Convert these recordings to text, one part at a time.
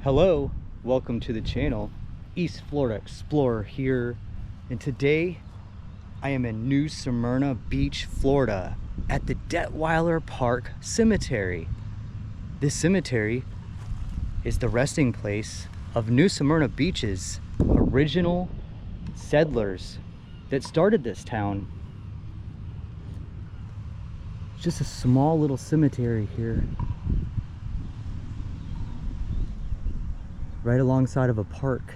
Hello, welcome to the channel. East Florida Explorer here, and today I am in New Smyrna Beach, Florida at the Detwiler Park Cemetery. This cemetery is the resting place of New Smyrna Beach's original settlers that started this town. It's just a small little cemetery here, right alongside of a park.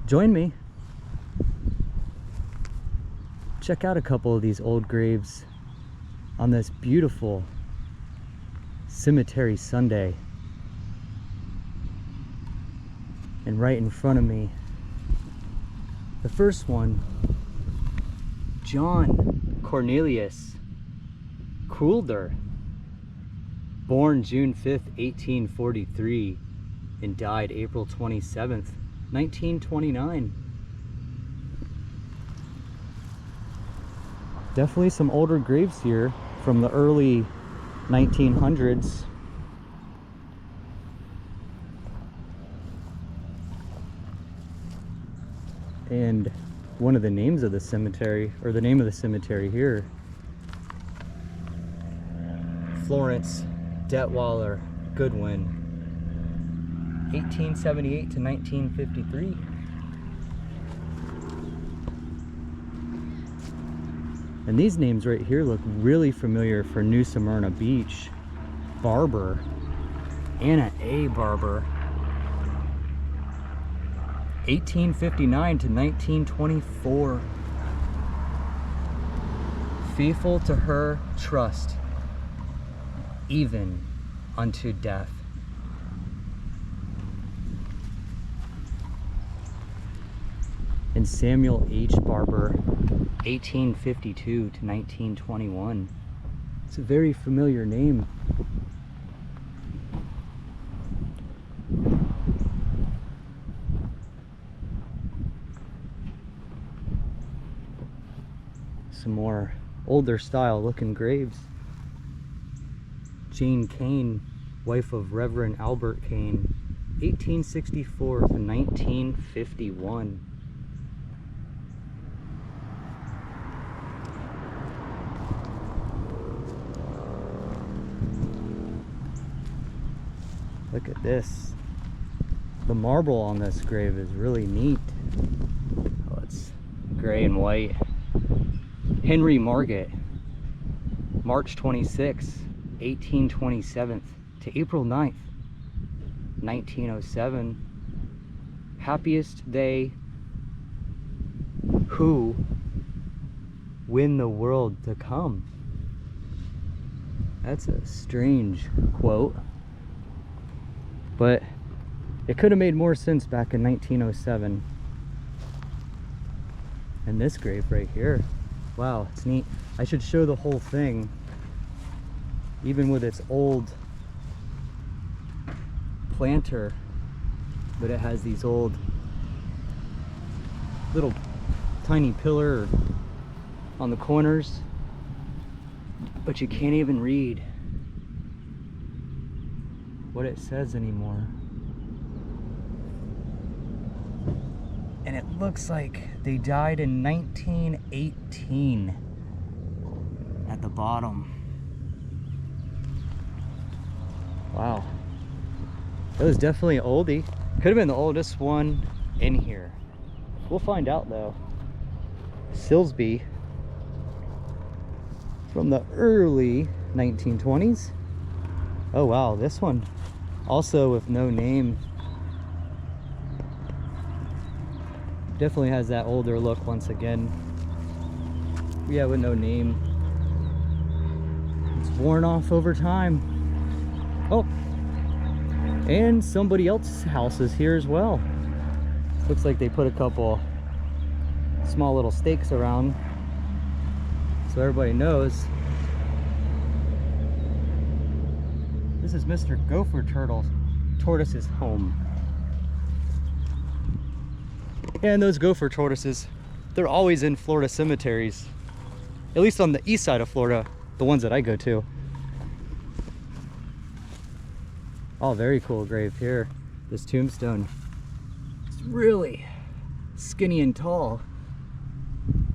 Join me. Check out a couple of these old graves on this beautiful cemetery Sunday. And right in front of me, the first one, John Cornelius Coulter, born June 5th, 1843, and died April 27th, 1929. Definitely some older graves here from the early 1900s. And one of the names of the cemetery, or the name of the cemetery here, Florence Detwiler Goodwin, 1878 to 1953. And these names right here look really familiar for New Smyrna Beach. Barber, Anna A. Barber, 1859 to 1924. Faithful to her trust, even unto death. And Samuel H. Barber, 1852 to 1921. It's a very familiar name. Some more older style looking graves. Jane Kane, wife of Reverend Albert Kane, 1864 to 1951. Look at this. The marble on this grave is really neat. Oh, it's gray and white. Henry Marget, March 26, 1827 to April 9th, 1907. Happiest they who win the world to come. That's a strange quote, but it could have made more sense back in 1907. And this grave right here, wow, it's neat. I should show the whole thing, even with its old planter, but it has these old little tiny pillar on the corners, but you can't even read what it says anymore. And it looks like they died in 1918 at the bottom. Wow. It was definitely an oldie. Could have been the oldest one in here. We'll find out though. Silsby, from the early 1920s. Oh wow, this one also with no name. Definitely has that older look once again. Yeah, with no name. It's worn off over time. Oh, and somebody else's house is here as well. Looks like they put a couple small little stakes around so everybody knows. This is Mr. Gopher Tortoise's home. And those gopher tortoises, they're always in Florida cemeteries. At least on the east side of Florida, the ones that I go to. Oh, very cool grave here. This tombstone. It's really skinny and tall.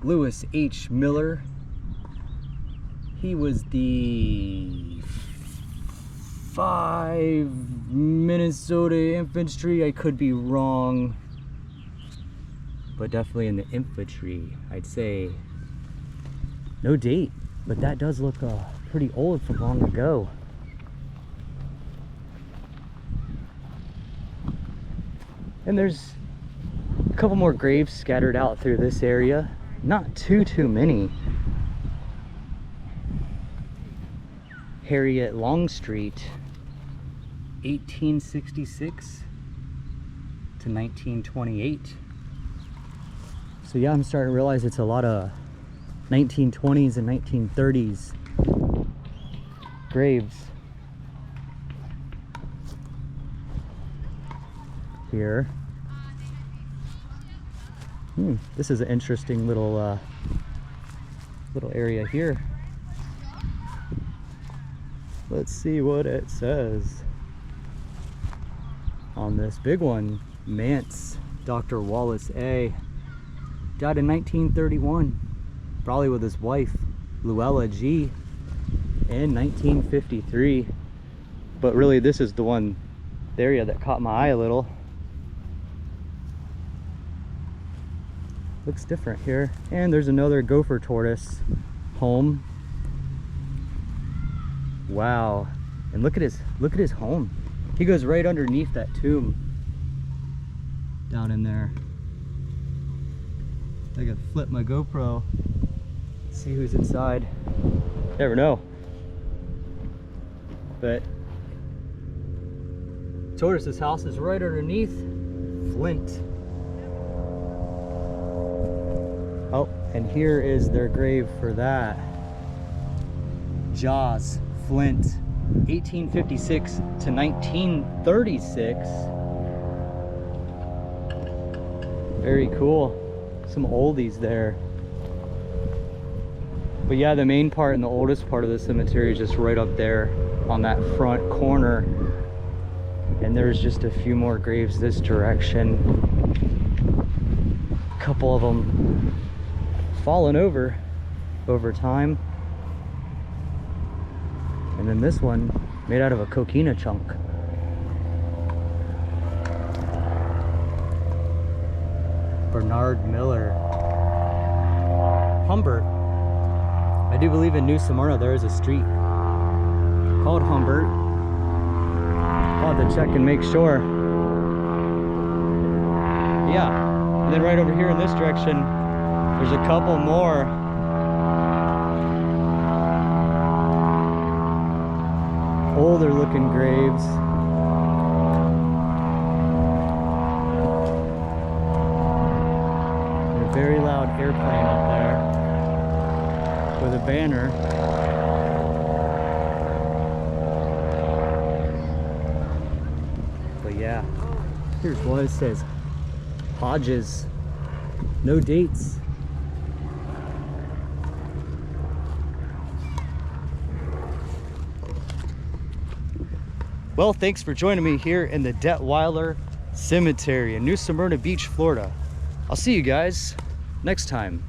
Lewis H. Miller. He was the 5 Minnesota Infantry. I could be wrong, but definitely in the infantry, I'd say. No date, but that does look pretty old from long ago. And there's a couple more graves scattered out through this area. Not too many. Harriet Longstreet, 1866 to 1928. So yeah, I'm starting to realize it's a lot of 1920s and 1930s graves here. This is an interesting little area here. Let's see what it says on this big one. Mance, Dr. Wallace A. Died in 1931, probably with his wife, Luella G. in 1953. But really, this is the area that caught my eye a little. Looks different here. And there's another gopher tortoise home. Wow. And look at his home. He goes right underneath that tomb down in there. I could flip my GoPro, see who's inside. Never know. But tortoise's house is right underneath Flint. Oh, and here is their grave for that. Jaws, Flint, 1856 to 1936. Very cool. Some oldies there. But yeah, the main part and the oldest part of the cemetery is just right up there on that front corner. And there's just a few more graves this direction. A couple of them fallen over time. And then this one made out of a coquina chunk. Bernard Miller. Humbert. I do believe in New Smyrna there is a street called Humbert. I'll have to check and make sure. Yeah, and then right over here in this direction, there's a couple more. Older looking graves. A very loud airplane up there with a banner. But yeah, here's one. It says Hodges. No dates. Well, thanks for joining me here in the Detwiler Cemetery in New Smyrna Beach, Florida. I'll see you guys next time.